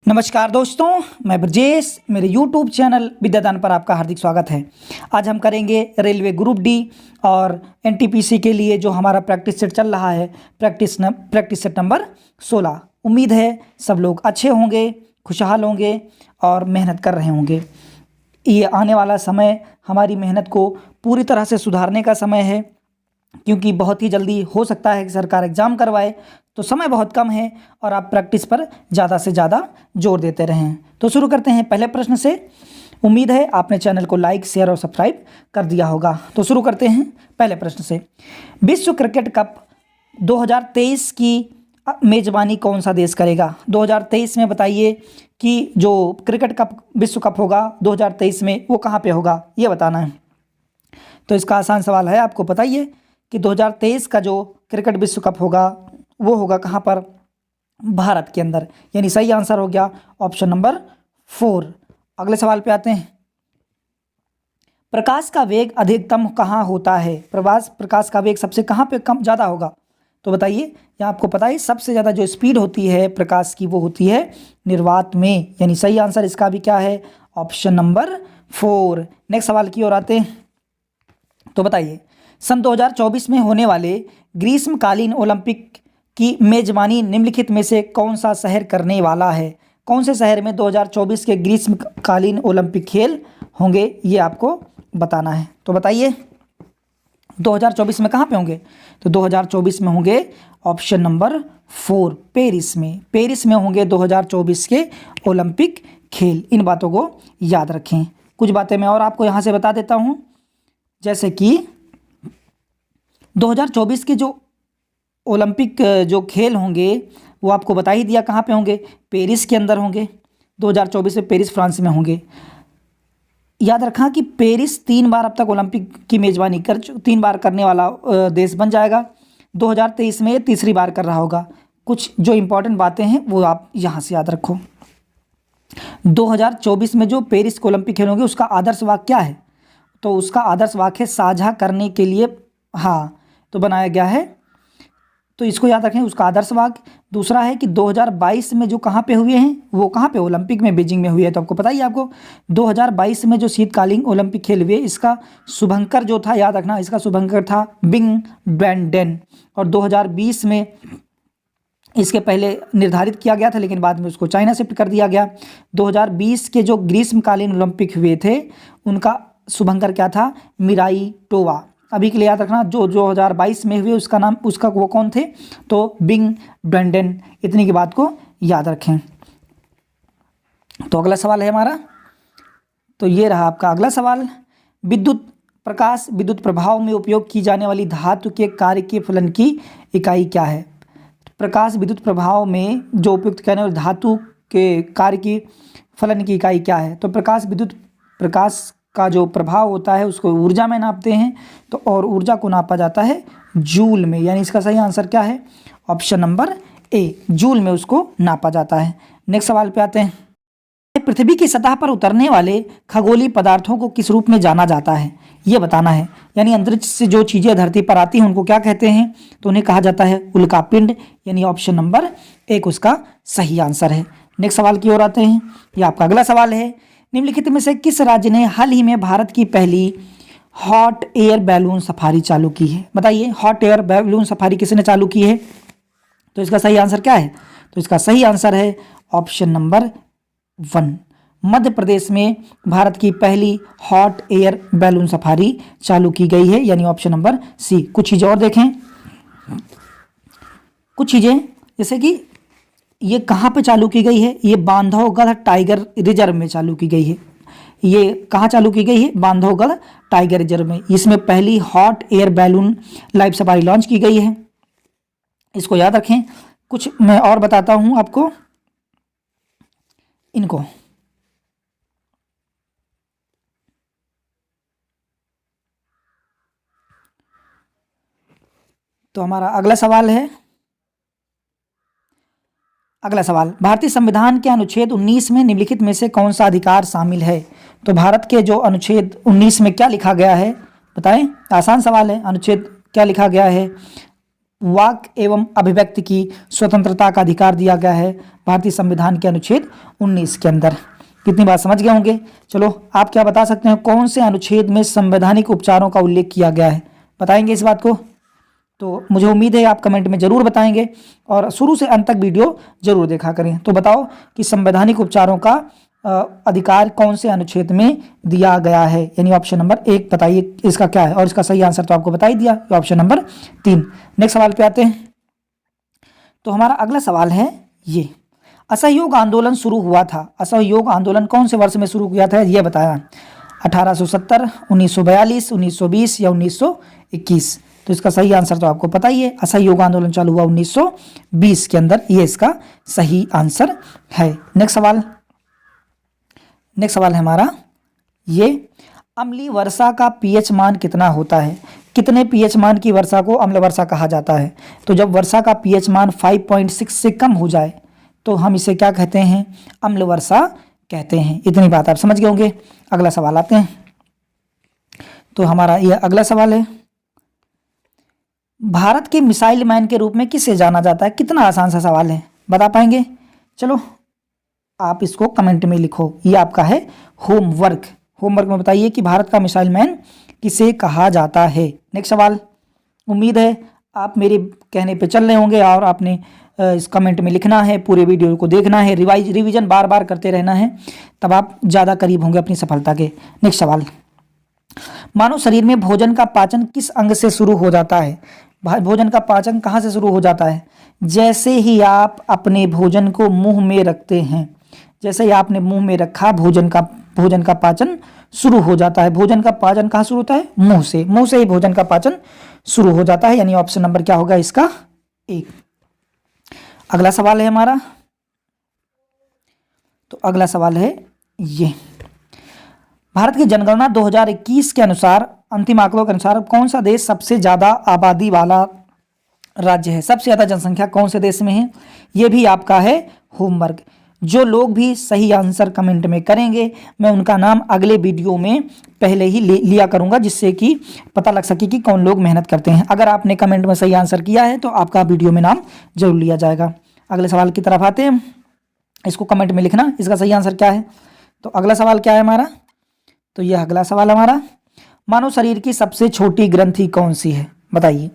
नमस्कार दोस्तों, मैं ब्रजेश। मेरे YouTube चैनल विद्यादान पर आपका हार्दिक स्वागत है। आज हम करेंगे रेलवे ग्रुप डी और NTPC के लिए जो हमारा प्रैक्टिस सेट चल रहा है, प्रैक्टिस सेट नंबर 16। उम्मीद है सब लोग अच्छे होंगे, खुशहाल होंगे और मेहनत कर रहे होंगे। ये आने वाला समय हमारी मेहनत को पूरी तरह से सुधारने का समय है, क्योंकि बहुत ही जल्दी हो सकता है कि सरकार एग्ज़ाम करवाए, तो समय बहुत कम है और आप प्रैक्टिस पर ज़्यादा से ज़्यादा जोर देते रहें। तो शुरू करते हैं पहले प्रश्न से। उम्मीद है आपने चैनल को लाइक, शेयर और सब्सक्राइब कर दिया होगा। तो शुरू करते हैं पहले प्रश्न से। विश्व क्रिकेट कप 2023 की मेज़बानी कौन सा देश करेगा? 2023 में बताइए कि जो क्रिकेट कप विश्व कप होगा 2023 में, वो कहाँ पे होगा, ये बताना है। तो इसका आसान सवाल है, आपको बताइए कि 2023 का जो क्रिकेट विश्व कप होगा वो होगा कहाँ पर? भारत के अंदर। यानी सही आंसर हो गया ऑप्शन नंबर 4। अगले सवाल पे आते हैं। प्रकाश का वेग अधिकतम कहाँ होता है? प्रकाश का वेग सबसे कहाँ पे कम ज़्यादा होगा? तो बताइए। यहाँ आपको पता है सबसे ज़्यादा जो स्पीड होती है प्रकाश की वो होती है निर्वात में। यानी सही आंसर इसका भी क्या है? Option number 4। नेक्स्ट सवाल की ओर आते हैं। तो बताइए, सन 2024 में होने वाले ग्रीष्मकालीन ओलंपिक की मेजबानी निम्नलिखित में से कौन सा शहर करने वाला है? कौन से शहर में 2024 के ग्रीष्मकालीन ओलंपिक खेल होंगे, ये आपको बताना है। तो बताइए 2024 में कहाँ पे होंगे? तो 2024 में होंगे ऑप्शन नंबर 4, पेरिस में। पेरिस में होंगे 2024 के ओलंपिक खेल। इन बातों को याद रखें। कुछ बातें मैं और आपको यहाँ से बता देता हूँ, जैसे कि 2024 के जो ओलंपिक जो खेल होंगे वो आपको बता ही दिया कहाँ पे होंगे, पेरिस के अंदर होंगे। 2024 में पेरिस फ्रांस में होंगे। याद रखना कि पेरिस 3 बार अब तक ओलंपिक की मेज़बानी 3 बार करने वाला देश बन जाएगा। 2023 में ये तीसरी बार कर रहा होगा। कुछ जो इम्पोर्टेंट बातें हैं वो आप यहाँ से याद रखो। 2024 में जो पेरिस के ओलंपिक खेल होंगे उसका आदर्श वाक्य क्या है? तो उसका आदर्श वाक्य साझा करने के लिए तो बनाया गया है। तो इसको याद रखें, उसका आदर्श वाक्य। दूसरा है कि 2022 में जो कहाँ पे हुए हैं, वो कहाँ पे? ओलंपिक में, बीजिंग में हुए हैं। तो आपको पता ही है, आपको 2022 में जो शीतकालीन ओलंपिक खेल हुए इसका शुभंकर जो था, याद रखना, इसका शुभंकर था बिंग ब्रैंडेन। और 2020 में इसके पहले निर्धारित किया गया था, लेकिन बाद में उसको चाइना शिफ्ट कर दिया गया। 2020 के जो ग्रीष्मकालीन ओलंपिक हुए थे उनका शुभंकर क्या था? मिराई टोवा। अभी के लिए याद रखना, जो 2022 में हुए उसका वो कौन थे? तो बिंग ब्रैंडेन। इतनी की बात को याद रखें। तो अगला सवाल है हमारा, तो ये रहा आपका अगला सवाल। विद्युत प्रभाव में उपयोग की जाने वाली धातु के कार्य के फलन की इकाई क्या है? प्रकाश विद्युत प्रभाव में जो उपयुक्त करने वाली धातु के कार्य की फलन की इकाई क्या है? तो प्रकाश का जो प्रभाव होता है उसको ऊर्जा में नापते हैं, तो और ऊर्जा को नापा जाता है जूल में। यानी इसका सही आंसर क्या है? ऑप्शन नंबर ए, जूल में उसको नापा जाता है। नेक्स्ट सवाल पे आते हैं। पृथ्वी की सतह पर उतरने वाले खगोलीय पदार्थों को किस रूप में जाना जाता है, ये बताना है। यानी अंतरिक्ष से जो चीज़ें धरती पर आती हैं उनको क्या कहते हैं? तो उन्हें कहा जाता है उल्कापिंड। यानी ऑप्शन नंबर 1 उसका सही आंसर है। नेक्स्ट सवाल की ओर आते हैं। ये आपका अगला सवाल है। निम्नलिखित में से किस राज्य ने हाल ही में भारत की पहली हॉट एयर बैलून सफारी चालू की है? बताइए, हॉट एयर बैलून सफारी किसने चालू की है? तो इसका सही आंसर क्या है? तो इसका सही आंसर है ऑप्शन नंबर 1, मध्य प्रदेश में भारत की पहली हॉट एयर बैलून सफारी चालू की गई है। यानी ऑप्शन नंबर सी। कुछ चीज़ें और देखें, कुछ चीज़ें जैसे कि ये कहाँ पे चालू की गई है? ये बांधवगढ़ टाइगर रिजर्व में चालू की गई है। ये कहाँ चालू की गई है? बांधवगढ़ टाइगर रिजर्व में। इसमें पहली hot air balloon live safari launch की गई है। इसको याद रखें। कुछ मैं और बताता हूँ आपको इनको। तो हमारा अगला सवाल है। अगला सवाल, भारतीय संविधान के अनुच्छेद 19 में निम्नलिखित में से कौन सा अधिकार शामिल है? तो भारत के जो अनुच्छेद 19 में क्या लिखा गया है बताएं। आसान सवाल है। अनुच्छेद क्या लिखा गया है? वाक एवं अभिव्यक्ति की स्वतंत्रता का अधिकार दिया गया है भारतीय संविधान के अनुच्छेद 19 के अंदर। कितनी बात समझ गए होंगे। चलो आप क्या बता सकते हैं, कौन से अनुच्छेद में संवैधानिक उपचारों का उल्लेख किया गया है, बताएंगे इस बात को। तो मुझे उम्मीद है आप कमेंट में जरूर बताएंगे और शुरू से अंत तक वीडियो जरूर देखा करें। तो बताओ कि संवैधानिक उपचारों का अधिकार कौन से अनुच्छेद में दिया गया है, यानी ऑप्शन नंबर 1 बताइए इसका क्या है, और इसका सही आंसर तो आपको बता ही दिया, ऑप्शन नंबर 3। नेक्स्ट सवाल पे आते हैं। तो हमारा अगला सवाल है ये, असहयोग आंदोलन शुरू हुआ था, असहयोग आंदोलन कौन से वर्ष में शुरू किया था, यह बताया 1870, 1942, 1920 या 1921। तो इसका सही आंसर तो आपको पता ही है, असहयोग आंदोलन चालू हुआ 1920 के अंदर, ये इसका सही आंसर है। नेक्स्ट सवाल है हमारा ये, अम्लीय वर्षा का पीएच मान कितना होता है, कितने पीएच मान की वर्षा को अम्ल वर्षा कहा जाता है। तो जब वर्षा का पीएच मान 5.6 से कम हो जाए तो हम इसे क्या कहते हैं, अम्ल वर्षा कहते हैं। इतनी बात आप समझ गए होंगे। अगला सवाल आते हैं। तो हमारा यह अगला सवाल है, भारत के मिसाइल मैन के रूप में किसे जाना जाता है। कितना आसान सा सवाल है, बता पाएंगे। चलो आप इसको कमेंट में लिखो, ये आपका है होमवर्क में बताइए कि भारत का मिसाइल मैन किसे कहा जाता है। नेक्स्ट सवाल, उम्मीद है आप मेरे कहने पे चल रहे होंगे और आपने इस कमेंट में लिखना है, पूरे वीडियो को देखना है, रिवीजन बार बार करते रहना है, तब आप ज़्यादा करीब होंगे अपनी सफलता के। नेक्स्ट सवाल, मानव शरीर में भोजन का पाचन किस अंग से शुरू हो जाता है। भोजन का पाचन कहाँ से शुरू हो जाता है, जैसे ही आप अपने भोजन को मुंह में रखते हैं, जैसे ही आपने मुंह में रखा भोजन का पाचन शुरू हो जाता है। भोजन का पाचन कहाँ शुरू होता है, मुंह से ही भोजन का पाचन शुरू हो जाता है, यानी ऑप्शन नंबर क्या होगा इसका 1। अगला सवाल है हमारा, तो अगला सवाल है ये, भारत की जनगणना 2021 के अनुसार, अंतिम आंकड़ों के अनुसार कौन सा देश सबसे ज्यादा आबादी वाला राज्य है, सबसे ज्यादा जनसंख्या कौन से देश में है, यह भी आपका है होमवर्क। जो लोग भी सही आंसर कमेंट में करेंगे मैं उनका नाम अगले वीडियो में पहले ही लिया करूंगा, जिससे कि पता लग सके कि कौन लोग मेहनत करते हैं। अगर आपने कमेंट में सही आंसर किया है तो आपका वीडियो में नाम जरूर लिया जाएगा। अगले सवाल की तरफ आते हैं, इसको कमेंट में लिखना इसका सही आंसर क्या है। तो अगला सवाल क्या है हमारा, तो यह अगला सवाल हमारा, मानव शरीर की सबसे छोटी ग्रंथि कौन सी है, बताइए।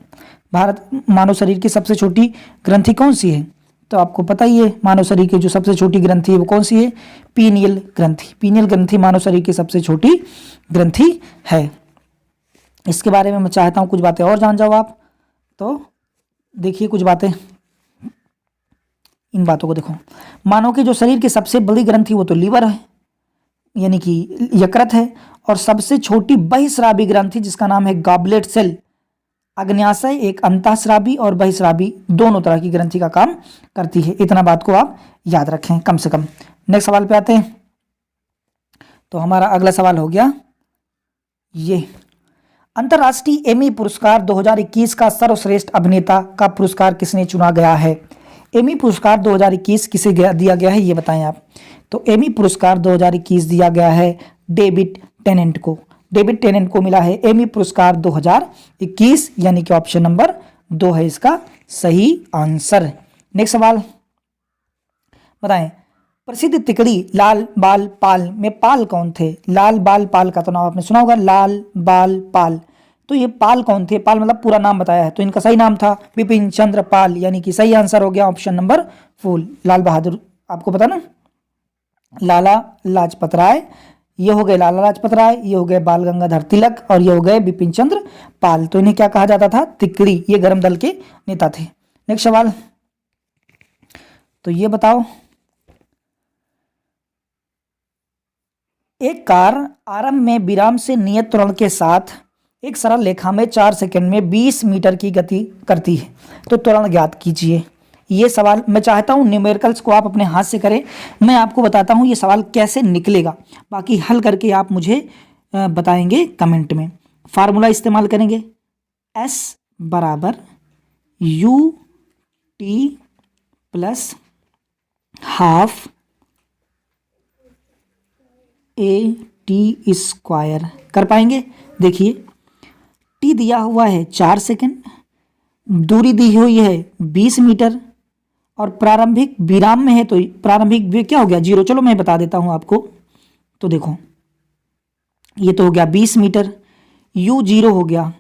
मानव शरीर की सबसे छोटी ग्रंथि कौन सी है, तो आपको पता ही है मानव शरीर की जो सबसे छोटी ग्रंथि है वो कौन सी है, पीनियल ग्रंथि। पीनियल ग्रंथि मानव शरीर की सबसे छोटी ग्रंथि है। इसके बारे में मैं चाहता हूँ कुछ बातें और जान जाओ आप, तो देखिए कुछ बातें, इन बातों को देखो। मानव के जो शरीर की सबसे बड़ी ग्रंथि वो तो लीवर है, यानी कि यकृत है, और सबसे छोटी बहिस्रावी ग्रंथि जिसका नाम है गॉबलेट सेल, अग्न्याशय एक अंतःस्रावी और बहिस्रावी दोनों तरह की ग्रंथि का काम करती है। इतना बात को आप याद रखें कम से कम। नेक्स्ट सवाल पे आते हैं। तो हमारा अगला सवाल हो गया ये, अंतर्राष्ट्रीय एमी पुरस्कार 2021 का सर्वश्रेष्ठ अभिनेता का पुरस्कार किसने चुना गया है। एमी पुरस्कार 2021 किसे दिया गया है ये बताएं आप। तो एमी पुरस्कार 2021 दिया गया है डेविड टेनेंट को। डेविड टेनेंट को मिला है एमी पुरस्कार 2021, यानी कि ऑप्शन नंबर 2 है इसका सही आंसर। नेक्स्ट सवाल बताएं, प्रसिद्ध तिकड़ी लाल बाल पाल में पाल कौन थे। लाल बाल पाल का तो नाम आपने सुना होगा, लाल बाल पाल। तो ये पाल कौन थे, पाल मतलब पूरा नाम बताया है, तो इनका सही नाम था बिपिन चंद्र पाल, यानी कि सही आंसर हो गया ऑप्शन नंबर 4 लाल बहादुर। आपको पता ना, लाला लाजपत राय, ये हो गए लाला लाजपत राय, ये हो गए बाल गंगाधर तिलक, और ये हो गए बिपिन चंद्र पाल। तो इन्हें क्या कहा जाता था, तिकड़ी। ये गरम दल के नेता थे। नेक्स्ट सवाल, तो ये बताओ, एक कार आरंभ में विराम से नियत त्वरण के साथ एक सरल रेखा में 4 सेकंड में 20 मीटर की गति करती है, तो त्वरण ज्ञात कीजिए। ये सवाल मैं चाहता हूँ न्यूमेरिकल्स को आप अपने हाथ से करें, मैं आपको बताता हूँ ये सवाल कैसे निकलेगा, बाकी हल करके आप मुझे बताएंगे कमेंट में। फार्मूला इस्तेमाल करेंगे, S बराबर UT plus half AT square. कर पाएंगे, देखिए T दिया हुआ है 4 सेकंड, दूरी दी हुई है 20 मीटर और प्रारंभिक विराम में है, तो प्रारंभिक वेग क्या हो गया 0। चलो मैं बता देता हूं आपको। तो देखो ये तो हो गया 20 मीटर, u 0 हो गया,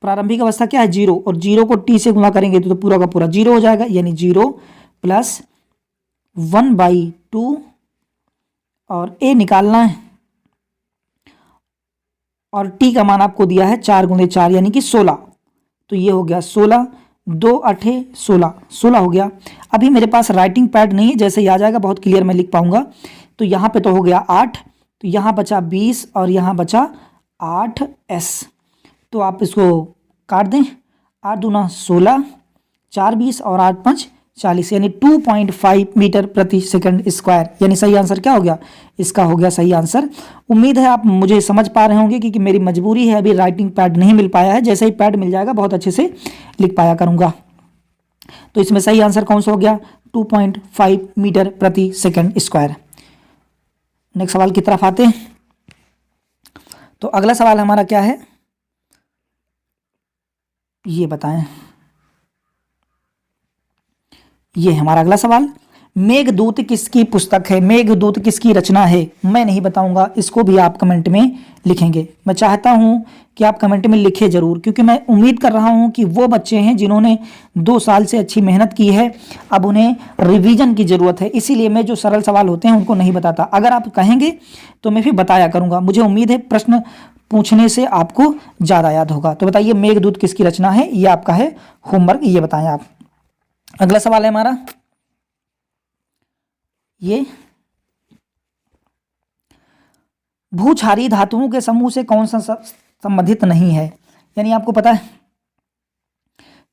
प्रारंभिक अवस्था क्या है 0, और 0 को t से गुणा करेंगे तो पूरा का पूरा 0 हो जाएगा, यानी 0 प्लस 1/2 और a निकालना है, और t का मान आपको दिया है 4 × 4 यानी कि 16। तो ये हो गया 16, 2 8 16, 16 हो गया। अभी मेरे पास राइटिंग पैड नहीं है, जैसे ही आ जाएगा बहुत क्लियर मैं लिख पाऊंगा। तो यहाँ पे तो हो गया 8, तो यहाँ बचा 20 और यहाँ बचा 8s। तो आप इसको काट दें, 8 दूना 16, 4 20 और 8 5 40, यानी 2.5 मीटर प्रति सेकंड स्क्वायर, यानी सही आंसर क्या हो गया, इसका हो गया सही आंसर। उम्मीद है आप मुझे समझ पा रहे होंगे, क्योंकि मेरी मजबूरी है, अभी राइटिंग पैड नहीं मिल पाया है। जैसे ही पैड मिल जाएगा बहुत अच्छे से लिख पाया करूंगा। तो इसमें सही आंसर कौन सा हो गया, 2.5 मीटर प्रति सेकंड स्क्वायर। नेक्स्ट सवाल की तरफ आते हैं। तो अगला सवाल हमारा क्या है, ये बताएं। ये हमारा अगला सवाल, मेघदूत किसकी पुस्तक है, मेघदूत किसकी रचना है। मैं नहीं बताऊंगा, इसको भी आप कमेंट में लिखेंगे। मैं चाहता हूं कि आप कमेंट में लिखें जरूर, क्योंकि मैं उम्मीद कर रहा हूं कि वो बच्चे हैं जिन्होंने 2 साल से अच्छी मेहनत की है, अब उन्हें रिवीजन की ज़रूरत है। इसीलिए मैं जो सरल सवाल होते हैं उनको नहीं बताता। अगर आप कहेंगे तो मैं फिर बताया करूँगा। मुझे उम्मीद है प्रश्न पूछने से आपको ज़्यादा याद होगा। तो बताइए मेघदूत किसकी रचना है, ये आपका है होमवर्क, ये बताएं आप। अगला सवाल है हमारा ये, भूक्षारीय धातुओं के समूह से कौन सा संबंधित नहीं है, यानी आपको पता है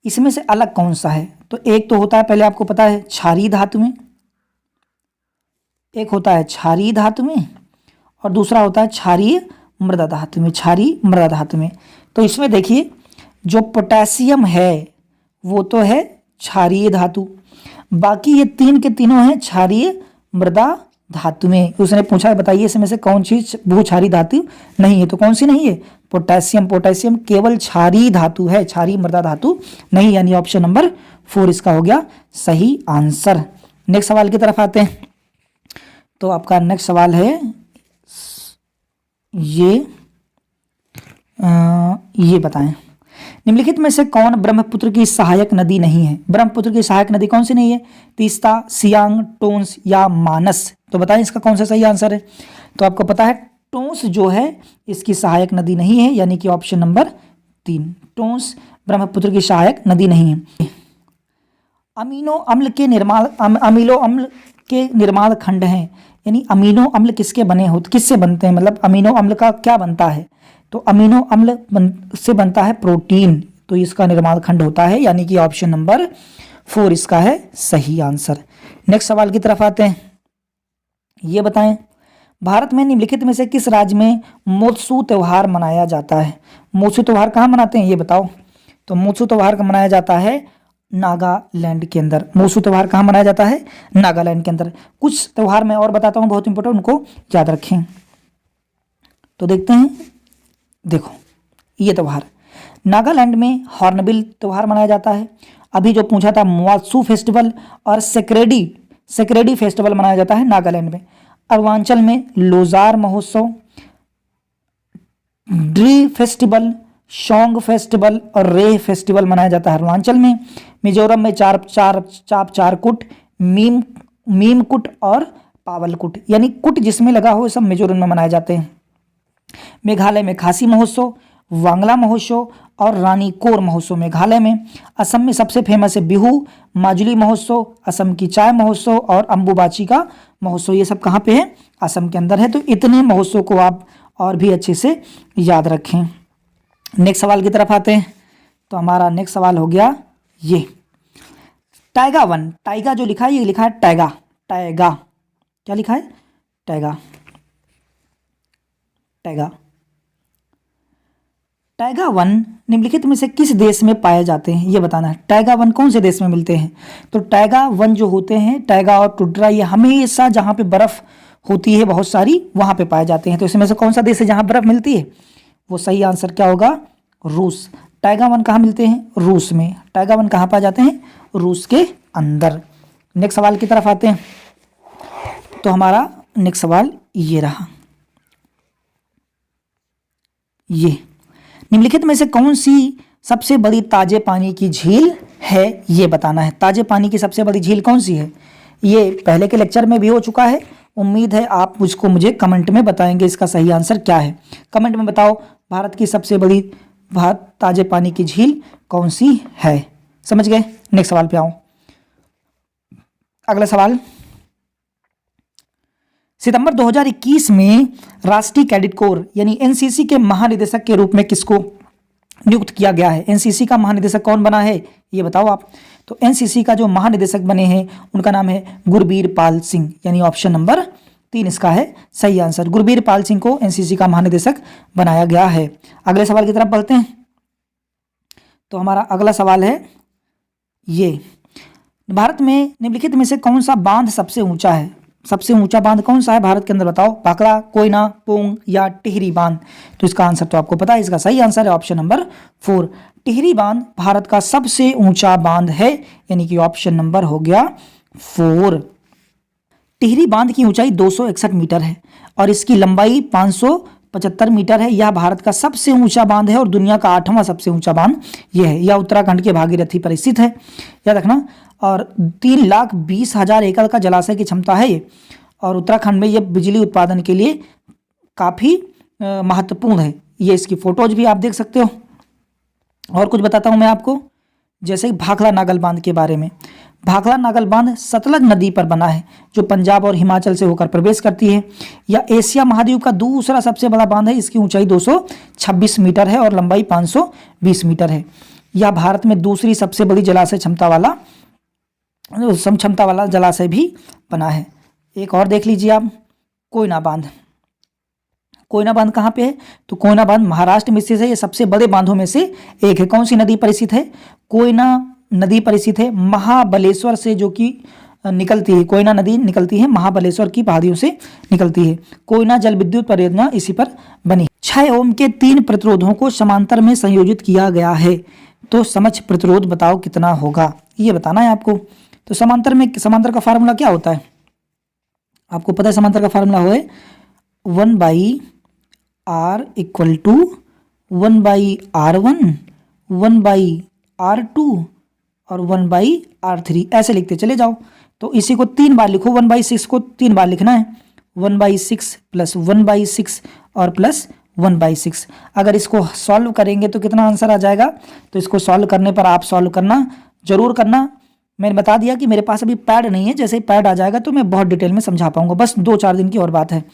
इसमें से अलग कौन सा है। तो एक तो होता है, पहले आपको पता है क्षारीय धातु में, एक होता है क्षारीय धातु में, और दूसरा होता है क्षारीय मृदा धातु में, क्षारीय मृदा धातु में। तो इसमें देखिए जो पोटेशियम है वो तो है क्षारीय धातु, बाकी ये 3 के तीनों हैं क्षारीय मृदा धातु में। उसने पूछा है बताइए इसमें से कौन सी भूक्षारीय धातु नहीं है, तो कौन सी नहीं है, पोटेशियम। पोटेशियम केवल क्षारीय धातु है, क्षारीय मृदा धातु नहीं, यानी ऑप्शन नंबर 4 इसका हो गया सही आंसर। नेक्स्ट सवाल की तरफ आते हैं। तो आपका नेक्स्ट सवाल है ये बताएं, निम्नलिखित में से कौन ब्रह्मपुत्र की सहायक नदी नहीं है। ब्रह्मपुत्र की सहायक नदी कौन सी नहीं है, तीस्ता, सियांग, टोंस या मानस। तो बताएं इसका कौन सा सही आंसर है। तो आपको पता है टोंस जो है इसकी सहायक नदी नहीं है, यानी कि ऑप्शन नंबर 3, टोंस ब्रह्मपुत्र की सहायक नदी नहीं है। अमीनो अम्ल के निर्माण खंड हैं, यानी अमीनो अम्ल किसके बने होते, किससे बनते हैं, मतलब अमीनो अम्ल का क्या बनता है। तो अमीनो अम्ल से बनता है प्रोटीन, तो इसका निर्माण खंड होता है, यानी कि ऑप्शन नंबर 4 इसका है सही आंसर। नेक्स्ट सवाल की तरफ आते हैं। ये बताएं भारत में निम्नलिखित में से किस राज्य में मोत्सू त्यौहार मनाया जाता है। मोत्सू त्यौहार कहाँ मनाते हैं ये बताओ। तो मोत्सू त्यौहार मनाया जाता है नागालैंड के अंदर। मोत्सू त्यौहार कहाँ मनाया जाता है, नागालैंड के अंदर। कुछ त्यौहार मैं और बताता हूँ बहुत इंपॉर्टेंट, उनको याद रखें। तो देखते हैं, देखो ये त्यौहार नागालैंड में हॉर्नबिल त्यौहार मनाया जाता है। अभी जो पूछा था मोत्सू फेस्टिवल और सेक्रेडी फेस्टिवल मनाया जाता है नागालैंड में। अरुणाचल में लोजार महोत्सव, ड्री फेस्टिवल, शोंग फेस्टिवल और रे फेस्टिवल मनाया जाता है अरुणाचल में। मिजोरम में चारकुट, मीमकुट और पावलकुट, यानी कुट जिसमें लगा हो सब मिजोरम में मनाए जाते हैं। मेघालय में खासी महोत्सव, वांगला महोत्सव और रानीकोर महोत्सव मेघालय में। असम में सबसे फेमस है बिहू, माजुली महोत्सव, असम की चाय महोत्सव और अम्बुबाची का महोत्सव। ये सब कहाँ पे है, असम के अंदर है। तो इतने महोत्सव को आप और भी अच्छे से याद रखें। नेक्स्ट सवाल की तरफ आते हैं। तो हमारा नेक्स्ट सवाल हो गया ये टाइगा 1। टाइगा जो लिखा है ये लिखा है टाइगा, टाइगा क्या लिखा है, टाइगा, टाइगा। टाइगा 1 निम्नलिखित में से किस देश में पाए जाते हैं ये बताना है। टाइगा 1 कौन से देश में मिलते हैं। तो टाइगा 1 जो होते हैं, टाइगा और टुंड्रा, ये हमेशा जहाँ पे बर्फ़ होती है बहुत सारी वहाँ पे पाए जाते हैं। तो इसमें से कौन सा देश है जहाँ बर्फ़ मिलती है, वो सही आंसर क्या होगा, रूस। टाइगर वन कहाँ मिलते हैं? रूस में। टाइगर वन कहाँ पाए जाते हैं? रूस के अंदर। नेक्स्ट सवाल की तरफ आते हैं। तो हमारा नेक्स्ट सवाल ये रहा, ये निम्नलिखित में से कौन सी सबसे बड़ी ताजे पानी की झील है, ये बताना है। ताजे पानी की सबसे बड़ी झील कौन सी है? ये पहले के लेक्चर में भी हो चुका है। उम्मीद है आप मुझे कमेंट में बताएंगे इसका सही आंसर क्या है। कमेंट में बताओ भारत की सबसे बड़ी ताजे पानी की झील कौन सी है। समझ गए? नेक्स्ट सवाल पे आओ। अगला सवाल, सितंबर 2021 में राष्ट्रीय कैडेट कोर यानी एनसीसी के महानिदेशक के रूप में किसको नियुक्त किया गया है? एनसीसी का महानिदेशक कौन बना है, ये बताओ आप। तो एनसीसी का जो महानिदेशक बने हैं उनका नाम है गुरबीर पाल सिंह, यानी ऑप्शन नंबर 3 इसका है सही आंसर। गुरबीर पाल सिंह को एनसीसी का महानिदेशक बनाया गया है। अगले सवाल की तरफ बढ़ते हैं। तो हमारा अगला सवाल है ये, भारत में निम्नलिखित में से कौन सा बांध सबसे ऊंचा है? सबसे ऊंचा बांध कौन सा है भारत के अंदर, बताओ। भाखड़ा, कोयना, पोंग या टिहरी बांध? तो इसका आंसर तो आपको पता है, इसका सही आंसर है ऑप्शन नंबर 4। टिहरी बांध भारत का सबसे ऊंचा बांध है, यानी कि ऑप्शन नंबर हो गया 4। टिहरी बांध की ऊंचाई 261 मीटर है और इसकी लंबाई 575 मीटर है। यह भारत का सबसे ऊंचा बांध है और दुनिया का 8वां सबसे ऊंचा बांध यह है। यह उत्तराखंड के भागीरथी पर स्थित है, याद रखना। और 3,20,000 एकड़ का जलाशय की क्षमता है ये, और उत्तराखंड में ये बिजली उत्पादन के लिए काफ़ी महत्वपूर्ण है। ये इसकी फोटोज भी आप देख सकते हो। और कुछ बताता हूँ मैं आपको, जैसे भाखड़ा नागल बांध के बारे में। भाखड़ा नागल बांध सतलज नदी पर बना है जो पंजाब और हिमाचल से होकर प्रवेश करती है। यह एशिया महाद्वीप का दूसरा सबसे बड़ा बांध है। इसकी ऊंचाई 226 मीटर है और लंबाई 520 मीटर है। यह भारत में दूसरी सबसे बड़ी जलाशय क्षमता वाला जलाशय भी बना है। एक और देख लीजिए आप, कोयना बांध। कोयना बांध कहाँ पे है? तो कोयना बांध महाराष्ट्र में स्थित है। ये सबसे बड़े बांधों में से एक है। कौन सी नदी पर स्थित है? कोयना नदी पर स्थित है, महाबलेश्वर से जो कि निकलती है। कोयना नदी निकलती है महाबलेश्वर की पहाड़ियों से निकलती है। कोयना जल विद्युत परियोजना इसी पर बनी। 6 ओम के 3 प्रतिरोधों को समांतर में संयोजित किया गया है। तो समक्ष प्रतिरोध बताओ कितना होगा, ये बताना है आपको। तो समांतर का फार्मूला क्या होता है? आपको पता है समांतर का फार्मूला हो 1/r = 1/r1, 1/r2 और 1/r3 ऐसे लिखते चले जाओ। तो इसी को 3 बार लिखो, 1/6 को 3 बार लिखना है। 1/6 + 1/6 और प्लस 1/6। अगर इसको सॉल्व करेंगे तो कितना आंसर आ जाएगा? तो इसको सॉल्व करने पर आप सॉल्व करना जरूर करना। मैंने बता दिया कि मेरे पास अभी पैड नहीं है, जैसे ही पैड आ जाएगा तो मैं बहुत डिटेल में समझा पाऊंगा। बस 2-4 दिन की और बात है।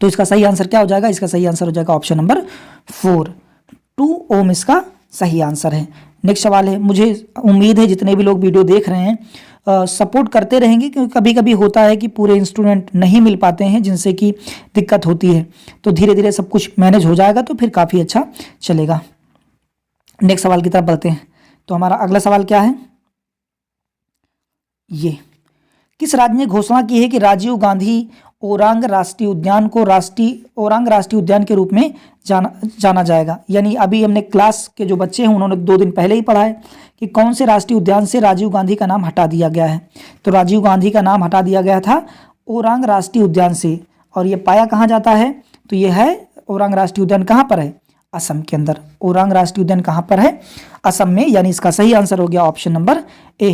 तो इसका सही आंसर क्या हो जाएगा? इसका सही आंसर हो जाएगा ऑप्शन नंबर 4। 2 ओम इसका सही आंसर है। नेक्स्ट सवाल है, मुझे उम्मीद है जितने भी लोग वीडियो देख रहे हैं सपोर्ट करते रहेंगे, क्योंकि कभी कभी होता है कि पूरे स्टूडेंट नहीं मिल पाते हैं जिनसे कि दिक्कत होती है। तो धीरे धीरे सब कुछ मैनेज हो जाएगा तो फिर काफ़ी अच्छा चलेगा। नेक्स्ट सवाल की तरफ बढ़ते हैं। तो हमारा अगला सवाल क्या है? ये, किस राज्य ने घोषणा की है कि राजीव गांधी ओरांग राष्ट्रीय उद्यान को ओरांग राष्ट्रीय उद्यान के रूप में जाना जाएगा? यानी अभी हमने क्लास के जो बच्चे हैं उन्होंने 2 दिन पहले ही पढ़ा है कि कौन से राष्ट्रीय उद्यान से राजीव गांधी का नाम हटा दिया गया है। तो राजीव गांधी का नाम हटा दिया गया था ओरांग राष्ट्रीय उद्यान से। और ये पाया कहाँ जाता है? तो ये है ओरांग राष्ट्रीय उद्यान कहाँ पर है? असम के अंदर। ओरांग राष्ट्रीय उद्यान कहाँ पर है? असम में। यानी इसका सही आंसर हो गया ऑप्शन नंबर ए।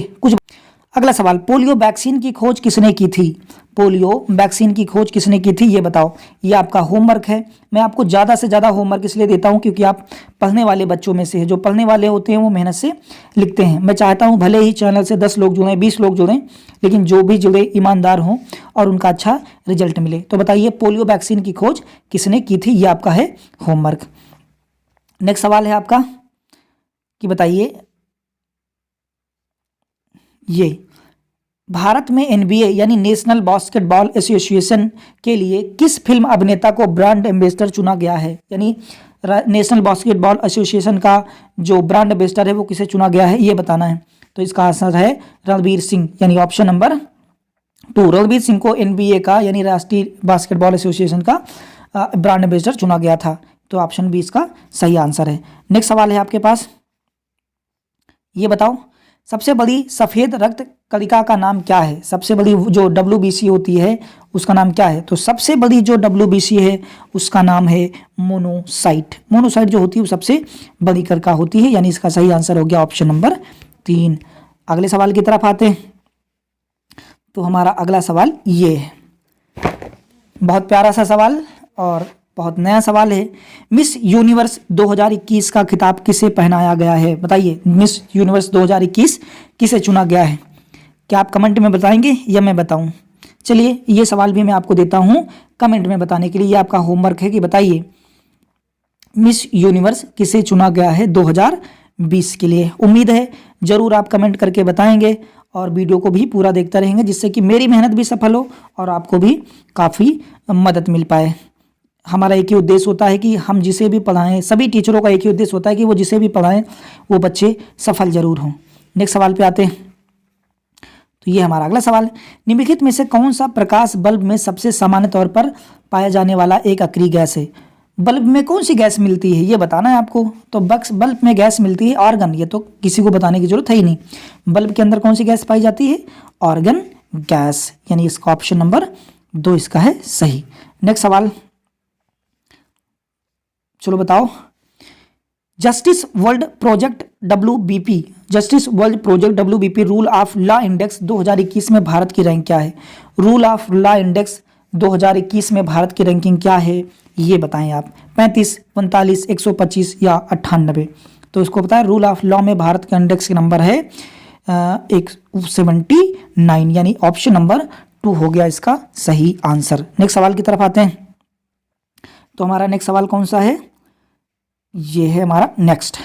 अगला सवाल, पोलियो वैक्सीन की खोज किसने की थी? पोलियो वैक्सीन की खोज किसने की थी, ये बताओ। ये आपका होमवर्क है। मैं आपको ज़्यादा से ज़्यादा होमवर्क इसलिए देता हूँ क्योंकि आप पढ़ने वाले बच्चों में से है। जो पढ़ने वाले होते हैं वो मेहनत से लिखते हैं। मैं चाहता हूँ भले ही चैनल से 10 लोग जुड़ें, 20 लोग जुड़ें, लेकिन जो भी जुड़े ईमानदार हों और उनका अच्छा रिजल्ट मिले। तो बताइए पोलियो वैक्सीन की खोज किसने की थी? ये आपका है होमवर्क। नेक्स्ट सवाल है आपका कि बताइए, ये भारत में NBA यानी नेशनल बास्केटबॉल एसोसिएशन के लिए किस फिल्म अभिनेता को ब्रांड एम्बेसडर चुना गया है? यानी नेशनल बास्केटबॉल एसोसिएशन का जो ब्रांड एम्बेसडर है वो किसे चुना गया है, ये बताना है। तो इसका आंसर है रणवीर सिंह, यानी ऑप्शन नंबर 2। रणवीर सिंह को NBA का यानी राष्ट्रीय बास्केटबॉल एसोसिएशन का ब्रांड एम्बेसडर चुना गया था। तो ऑप्शन बी इसका सही आंसर है। नेक्स्ट सवाल है आपके पास, ये बताओ सबसे बड़ी सफ़ेद रक्त कणिका का नाम क्या है? सबसे बड़ी जो WBC होती है उसका नाम क्या है? तो सबसे बड़ी जो WBC है उसका नाम है मोनोसाइट। मोनोसाइट जो होती है वो सबसे बड़ी कणिका होती है, यानी इसका सही आंसर हो गया ऑप्शन नंबर 3। अगले सवाल की तरफ आते हैं। तो हमारा अगला सवाल ये है, बहुत प्यारा सा सवाल और बहुत नया सवाल है। मिस यूनिवर्स 2021 का खिताब किसे पहनाया गया है? बताइए, मिस यूनिवर्स 2021 किसे चुना गया है? क्या आप कमेंट में बताएंगे या मैं बताऊं? चलिए ये सवाल भी मैं आपको देता हूं कमेंट में बताने के लिए। ये आपका होमवर्क है कि बताइए मिस यूनिवर्स किसे चुना गया है 2020 के लिए। उम्मीद है ज़रूर आप कमेंट करके बताएंगे और वीडियो को भी पूरा देखते रहेंगे, जिससे कि मेरी मेहनत भी सफल हो और आपको भी काफ़ी मदद मिल पाए। हमारा एक ही उद्देश्य होता है कि हम जिसे भी पढ़ाएं, सभी टीचरों का एक ही उद्देश्य होता है कि वो जिसे भी पढ़ाएं वो बच्चे सफल जरूर हों। नेक्स्ट सवाल पे आते हैं। तो ये हमारा अगला सवाल, निम्नलिखित में से कौन सा प्रकाश बल्ब में सबसे सामान्य तौर पर पाया जाने वाला एक अक्रिय गैस है? बल्ब में कौन सी गैस मिलती है ये बताना है आपको। तो बल्ब में गैस मिलती है आर्गन, ये तो किसी को बताने की जरूरत है ही नहीं। बल्ब के अंदर कौन सी गैस पाई जाती है? आर्गन गैस, यानी इसका ऑप्शन नंबर 2 इसका है सही। नेक्स्ट सवाल, चलो बताओ, justice world project WBP, justice world project WBP rule of law index 2021 में भारत की रैंक क्या है? रूल ऑफ लॉ इंडेक्स 2021 में भारत की रैंकिंग क्या है ये बताएं आप। 35, 45, 125 या 98? तो इसको बताएं, रूल ऑफ लॉ में भारत का इंडेक्स नंबर है 179, यानी ऑप्शन नंबर 2 हो गया इसका सही आंसर। नेक्स्ट सवाल की तरफ आते हैं। तो हमारा नेक्स्ट सवाल कौन सा है? ये है हमारा नेक्स्ट,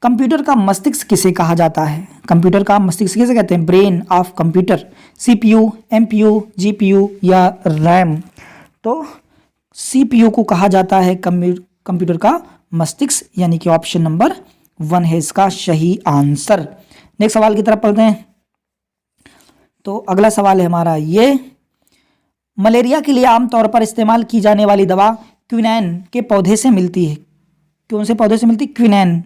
कंप्यूटर का मस्तिष्क किसे कहा जाता है? कंप्यूटर का मस्तिष्क किसे कहते हैं? Brain of computer, CPU, MPU, GPU या रैम? तो CPU को कहा जाता है कंप्यूटर का मस्तिष्क, यानी कि ऑप्शन नंबर 1 है इसका सही आंसर। नेक्स्ट सवाल की तरफ पढ़ते हैं। तो अगला सवाल है हमारा ये, मलेरिया के लिए आमतौर पर इस्तेमाल की जाने वाली दवा क्विनैन के पौधे से मिलती है। कौन से पौधे से मिलती है? क्विनैन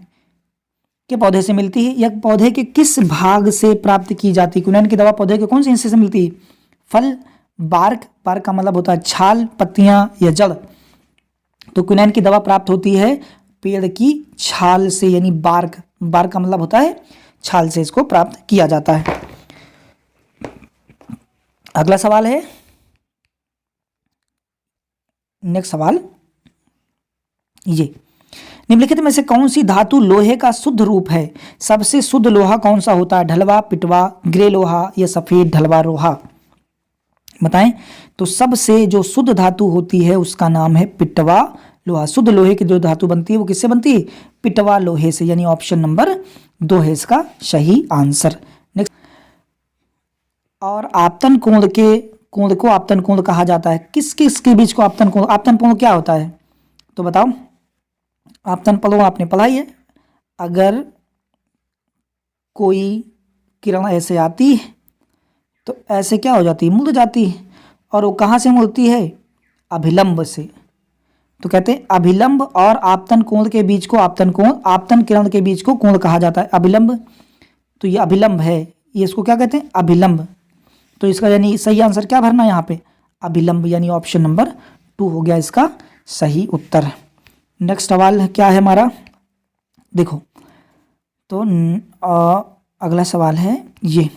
के पौधे से मिलती है। यह पौधे के किस भाग से प्राप्त की जाती है? क्विनैन की दवा पौधे के कौन से हिस्से से मिलती है? फल, बार्क, बार्क का मतलब होता है छाल, पत्तियां या जड़? तो क्विनैन की दवा प्राप्त होती है पेड़ की छाल से, यानी बार्क, बार्क का मतलब होता है छाल से इसको प्राप्त किया जाता है। अगला सवाल है, नेक्स्ट सवाल ये, निम्नलिखित में से कौन सी धातु लोहे का शुद्ध रूप है? सबसे शुद्ध लोहा कौन सा होता है? ढलवा, पिटवा, ग्रे लोहा या सफेद ढलवा लोहा? बताएं। तो सबसे जो शुद्ध धातु होती है उसका नाम है पिटवा लोहा। शुद्ध लोहे की जो धातु बनती है वो किससे बनती है? पिटवा लोहे से, यानी ऑप्शन नंबर 2 है इसका सही आंसर। नेक्स्ट, और आपतन कोण को आपतन कोण कहा जाता है। किस किस के बीच को आपतन कोण क्या होता है? तो बताओ। आपतन कोण आपने पढ़ा ही है। अगर कोई किरण ऐसे आती है तो ऐसे क्या हो जाती है? मुड़ जाती है। और वो कहाँ से मुड़ती है? अभिलंब से। तो कहते हैं अभिलंब और आपतन कोण के बीच को आपतन कोण, आपतन किरण के बीच को कोण कहा जाता है अभिलंब। तो ये अभिलंब है, ये इसको क्या कहते हैं? अभिलंब। तो इसका यानी सही आंसर क्या भरना है यहाँ पे? अभिलंब, यानी ऑप्शन नंबर 2 हो गया इसका सही उत्तर। नेक्स्ट सवाल क्या है हमारा? देखो, तो अगला सवाल है ये,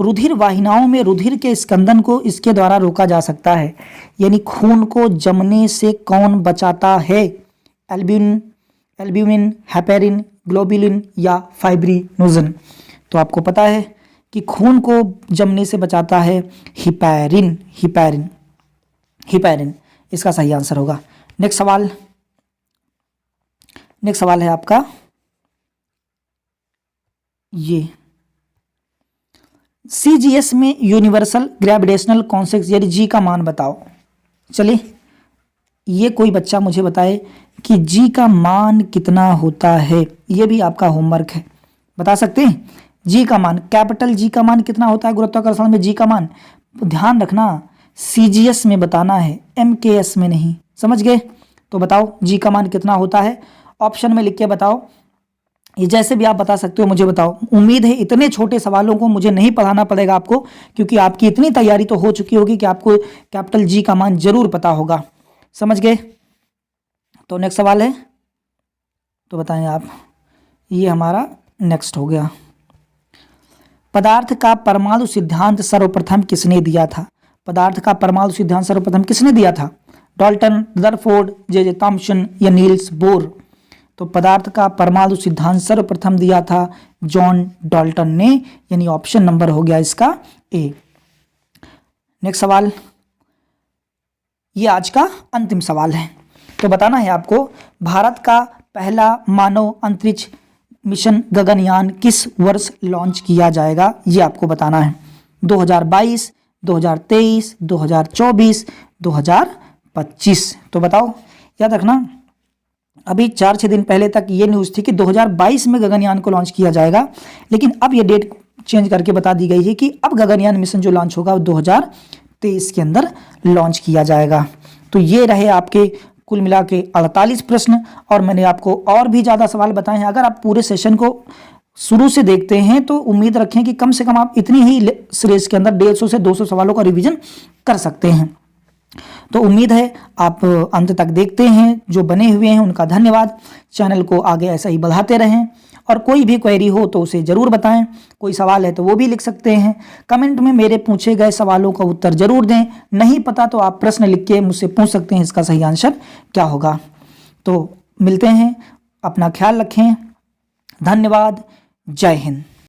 रुधिर वाहिनियों में रुधिर के स्कंदन को इसके द्वारा रोका जा सकता है, यानी खून को जमने से कौन बचाता है? एल्ब्यूमिन, हेपेरिन, ग्लोबुलिन या फाइब्रिनोजन? तो आपको पता है कि खून को जमने से बचाता है हिपैरिन, इसका सही आंसर होगा। नेक्स्ट सवाल है आपका ये, CGS में यूनिवर्सल ग्रेविटेशनल कांस्टेंट यानी G का मान बताओ। चलिए, ये कोई बच्चा मुझे बताए कि G का मान कितना होता है। ये भी आपका होमवर्क है, बता सकते हैं? G का मान, कैपिटल G का मान कितना होता है गुरुत्वाकर्षण में? G का मान ध्यान रखना CGS में बताना है, MKS में नहीं, समझ गए? तो बताओ जी का मान कितना होता है, ऑप्शन में लिख के बताओ। ये जैसे भी आप बता सकते हो मुझे बताओ। उम्मीद है इतने छोटे सवालों को मुझे नहीं पढ़ाना पड़ेगा आपको, क्योंकि आपकी इतनी तैयारी तो हो चुकी होगी कि आपको कैपिटल जी का मान जरूर पता होगा। समझ गए? तो नेक्स्ट सवाल है, तो बताएं आप। ये हमारा नेक्स्ट हो गया। पदार्थ का परमाणु सिद्धांत सर्वप्रथम किसने दिया था? पदार्थ का परमाणु सिद्धांत सर्वप्रथम किसने दिया था? डाल्टन, रदरफोर्ड, जे थॉम्सन या नील्स बोर? तो पदार्थ का परमाणु सिद्धांत सर्वप्रथम दिया था जॉन डाल्टन ने, यानी ऑप्शन नंबर हो गया इसका ए। नेक्स्ट सवाल, ये आज का अंतिम सवाल है। तो बताना है आपको, भारत का पहला मानव अंतरिक्ष मिशन गगनयान किस वर्ष लॉन्च किया जाएगा, ये आपको बताना है। 2022, 2023, 2024, 2025? तो बताओ, याद रखना अभी 4-6 दिन पहले तक ये न्यूज़ थी कि 2022 में गगनयान को लॉन्च किया जाएगा, लेकिन अब ये डेट चेंज करके बता दी गई है कि अब गगनयान मिशन जो लॉन्च होगा वो 2023 के अंदर लॉन्च किया जाएगा। तो ये रहे आपके कुल मिला के 48 प्रश्न, और मैंने आपको और भी ज़्यादा सवाल बताए हैं। अगर आप पूरे सेशन को शुरू से देखते हैं तो उम्मीद रखें कि कम से कम आप इतनी ही सीरीज के अंदर 150 से 200 सवालों का रिवीजन कर सकते हैं। तो उम्मीद है आप अंत तक देखते हैं। जो बने हुए हैं उनका धन्यवाद। चैनल को आगे ऐसा ही बढ़ाते रहें, और कोई भी क्वेरी हो तो उसे ज़रूर बताएं। कोई सवाल है तो वो भी लिख सकते हैं। कमेंट में मेरे पूछे गए सवालों का उत्तर जरूर दें। नहीं पता तो आप प्रश्न लिख के मुझसे पूछ सकते हैं इसका सही आंसर क्या होगा। तो मिलते हैं, अपना ख्याल रखें। धन्यवाद। जय हिंद।